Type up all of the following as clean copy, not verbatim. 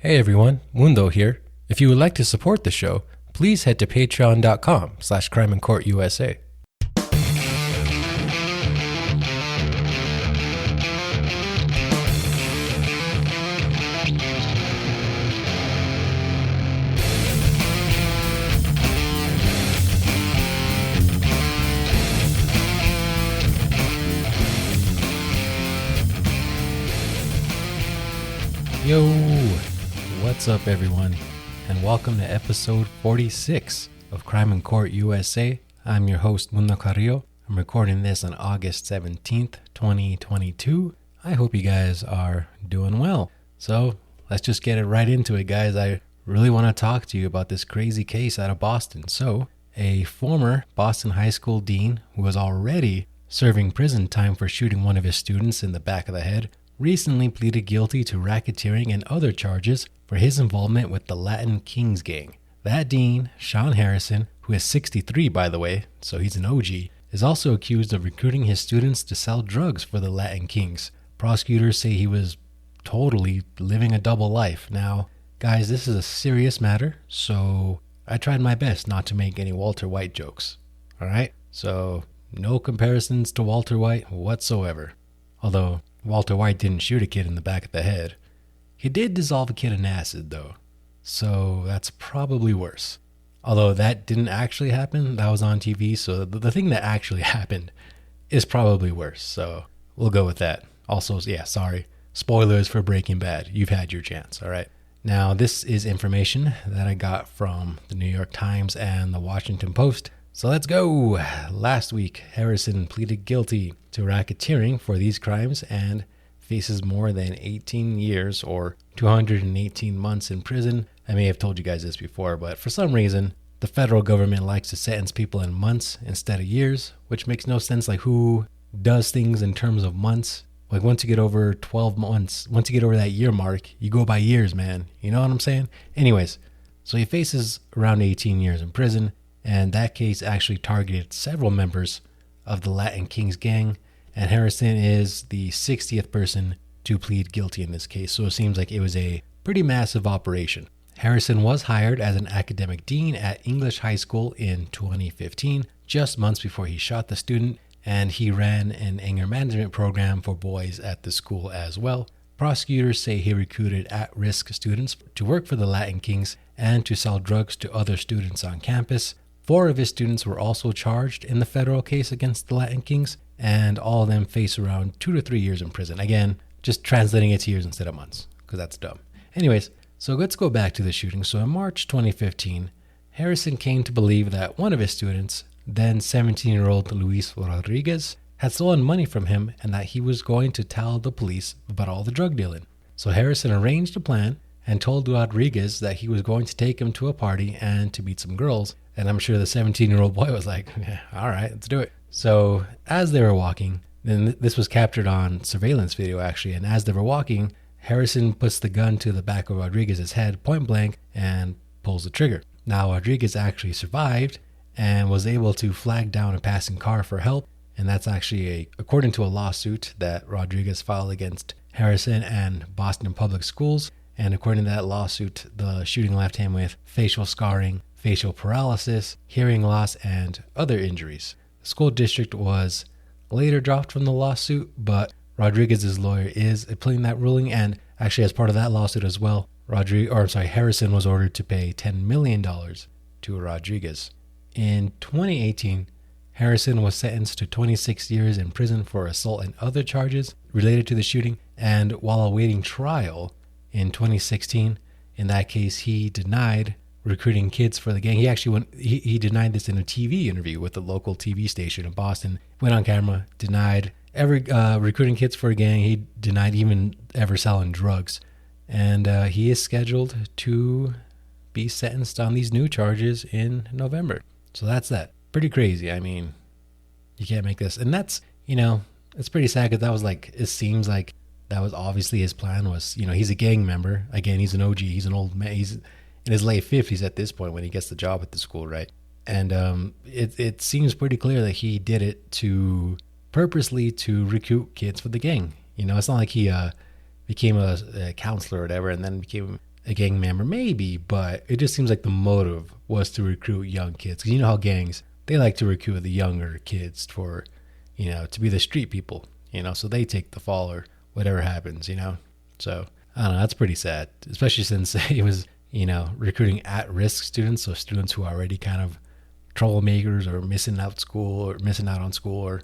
Hey everyone, Mundo here. If you would like to support the show, please head to patreon.com/crimeandcourtusa. Yo, what's up everyone, and welcome to episode 46 of Crime and Court USA. I'm your host, Mundo Carrillo. I'm recording this on August 17th, 2022. I hope you guys are doing well. So let's just get it right into it, guys. I really want to talk to you about this crazy case out of Boston. So a former Boston high school dean who was already serving prison time for shooting one of his students in the back of the head recently pleaded guilty to racketeering and other charges for his involvement with the Latin Kings gang. That dean, Shaun Harrison, who is 63 by the way, so he's an OG, is also accused of recruiting his students to sell drugs for the Latin Kings. Prosecutors say he was totally living a double life. Now, guys, this is a serious matter, so I tried my best not to make any Walter White jokes. Alright? So, no comparisons to Walter White whatsoever. Although, Walter White didn't shoot a kid in the back of the head. He did dissolve a kid in acid, though. So that's probably worse. Although that didn't actually happen, that was on TV, so the thing that actually happened is probably worse. So we'll go with that. Also, yeah, sorry. Spoilers for Breaking Bad. You've had your chance, all right? Now, this is information that I got from the New York Times and the Washington Post. So let's go. Last week, Harrison pleaded guilty to racketeering for these crimes and faces more than 18 years or 218 months in prison. I may have told you guys this before, but for some reason, the federal government likes to sentence people in months instead of years, which makes no sense. Like, who does things in terms of months? Like, once you get over 12 months, once you get over that year mark, you go by years, man. You know what I'm saying? Anyways, so he faces around 18 years in prison. And that case actually targeted several members of the Latin Kings gang. And Harrison is the 60th person to plead guilty in this case. So it seems like it was a pretty massive operation. Harrison was hired as an academic dean at English High School in 2015, just months before he shot the student. And he ran an anger management program for boys at the school as well. Prosecutors say he recruited at-risk students to work for the Latin Kings and to sell drugs to other students on campus. 4 of his students were also charged in the federal case against the Latin Kings, and all of them face around 2 to 3 years in prison. Again, just translating it to years instead of months, because that's dumb. Anyways, so let's go back to the shooting. So in March 2015, Harrison came to believe that one of his students, then 17-year-old Luis Rodriguez, had stolen money from him and that he was going to tell the police about all the drug dealing. So Harrison arranged a plan and told Rodriguez that he was going to take him to a party and to meet some girls. And I'm sure the 17-year-old boy was like, yeah, all right, let's do it. So as they were walking, then this was captured on surveillance video actually, and as they were walking, Harrison puts the gun to the back of Rodriguez's head point blank and pulls the trigger. Now Rodriguez actually survived and was able to flag down a passing car for help, and that's actually according to a lawsuit that Rodriguez filed against Harrison and Boston Public Schools. And according to that lawsuit, the shooting left him with facial scarring, facial paralysis, hearing loss, and other injuries. The school district was later dropped from the lawsuit, but Rodriguez's lawyer is appealing that ruling, and actually as part of that lawsuit as well, Harrison was ordered to pay $10 million to Rodriguez. In 2018, Harrison was sentenced to 26 years in prison for assault and other charges related to the shooting, and while awaiting trial in 2016, in that case, he denied recruiting kids for the gang. He actually he denied this in a TV interview with the local TV station in Boston. Went on camera, denied ever recruiting kids for a gang. He denied even ever selling drugs. And he is scheduled to be sentenced on these new charges in November. So that's that. Pretty crazy. I mean, you can't make this. And that's, it's pretty sad because that was it seems like that was obviously his plan was, he's a gang member. Again, he's an OG. He's an old man. He's in his late 50s at this point when he gets the job at the school, right? And it seems pretty clear that he did it purposely to recruit kids for the gang. It's not like he became a counselor or whatever and then became a gang member, maybe, but it just seems like the motive was to recruit young kids. 'Cause you know how gangs, they like to recruit the younger kids for, to be the street people, so they take the fall or whatever happens, So, I don't know, that's pretty sad, especially since he was, recruiting at-risk students, so students who are already kind of troublemakers or missing out on school or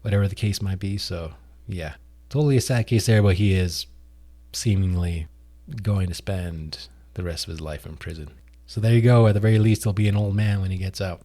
whatever the case might be. So, yeah, totally a sad case there, but he is seemingly going to spend the rest of his life in prison. So there you go. At the very least, he'll be an old man when he gets out.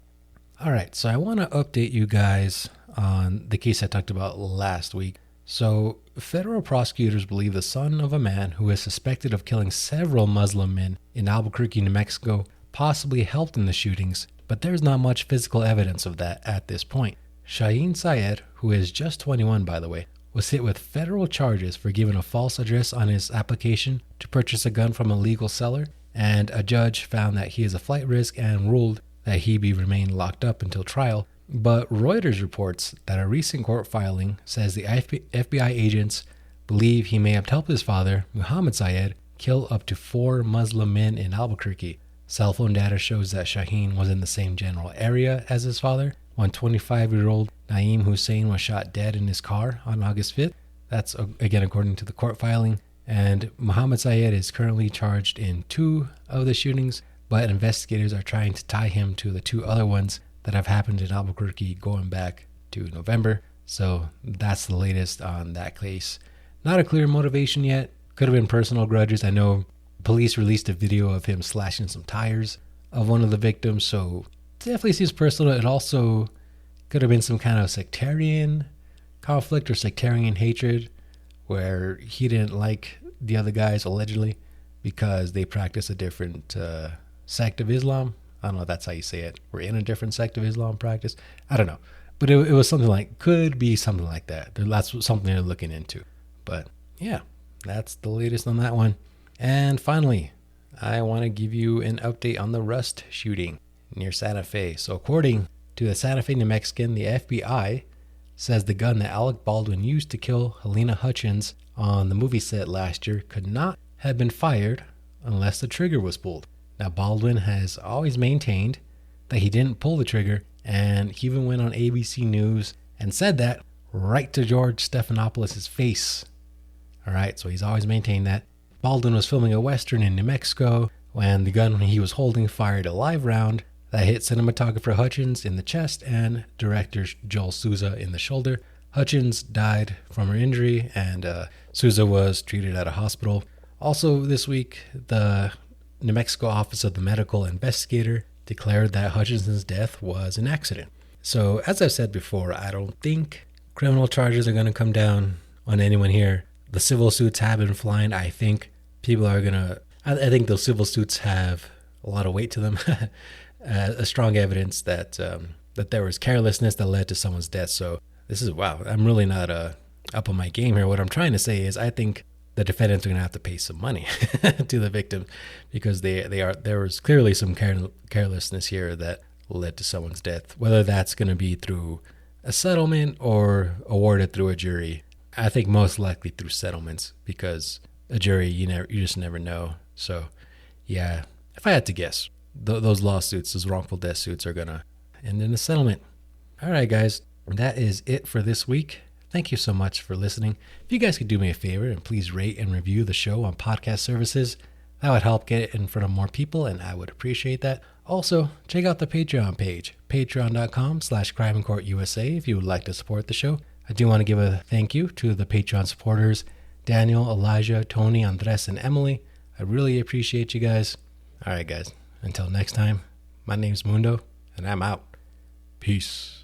All right, so I want to update you guys on the case I talked about last week. So federal prosecutors believe the son of a man who is suspected of killing several Muslim men in Albuquerque, New Mexico, possibly helped in the shootings, but there's not much physical evidence of that at this point. Shaun Syed, who is just 21 by the way, was hit with federal charges for giving a false address on his application to purchase a gun from a legal seller, and a judge found that he is a flight risk and ruled that he remain locked up until trial. But Reuters reports that a recent court filing says the FBI agents believe he may have helped his father, Muhammad Syed, kill up to 4 Muslim men in Albuquerque. Cell phone data shows that Shaun was in the same general area as his father when 25-year-old Naeem Hussein was shot dead in his car on August 5th. That's, again, according to the court filing. And Muhammad Syed is currently charged in 2 of the shootings, but investigators are trying to tie him to the 2 other ones that have happened in Albuquerque going back to November. So that's the latest on that case. Not a clear motivation yet. Could have been personal grudges. I know police released a video of him slashing some tires of one of the victims, so definitely seems personal. It also could have been some kind of sectarian conflict or sectarian hatred where he didn't like the other guys allegedly because they practice a different sect of Islam. I don't know if that's how you say it. We're in a different sect of Islam practice. I don't know. But it was something like, could be something like that. That's something they're looking into. But yeah, that's the latest on that one. And finally, I want to give you an update on the Rust shooting near Santa Fe. So according to the Santa Fe New Mexican, the FBI says the gun that Alec Baldwin used to kill Halyna Hutchins on the movie set last year could not have been fired unless the trigger was pulled. Now, Baldwin has always maintained that he didn't pull the trigger, and he even went on ABC News and said that right to George Stephanopoulos' face. All right, so he's always maintained that. Baldwin was filming a Western in New Mexico when the gun he was holding fired a live round that hit cinematographer Hutchins in the chest and director Joel Souza in the shoulder. Hutchins died from her injury, and Souza was treated at a hospital. Also this week, the New Mexico Office of the Medical Investigator declared that Hutchinson's death was an accident. So, as I've said before, I don't think criminal charges are going to come down on anyone here. The civil suits have been flying. I think people are going to... I think those civil suits have a lot of weight to them. A strong evidence that there was carelessness that led to someone's death. So, this is... Wow, I'm really not up on my game here. What I'm trying to say is I think the defendants are going to have to pay some money to the victim because there was clearly some carelessness here that led to someone's death. Whether that's going to be through a settlement or awarded through a jury, I think most likely through settlements because a jury, you just never know. So, yeah, if I had to guess, those lawsuits, those wrongful death suits are going to end in a settlement. All right, guys, that is it for this week. Thank you so much for listening. If you guys could do me a favor and please rate and review the show on podcast services, that would help get it in front of more people, and I would appreciate that. Also, check out the Patreon page, patreon.com/crimeandcourtusa if you would like to support the show. I do want to give a thank you to the Patreon supporters, Daniel, Elijah, Tony, Andres, and Emily. I really appreciate you guys. All right, guys, until next time, my name's Mundo, and I'm out. Peace.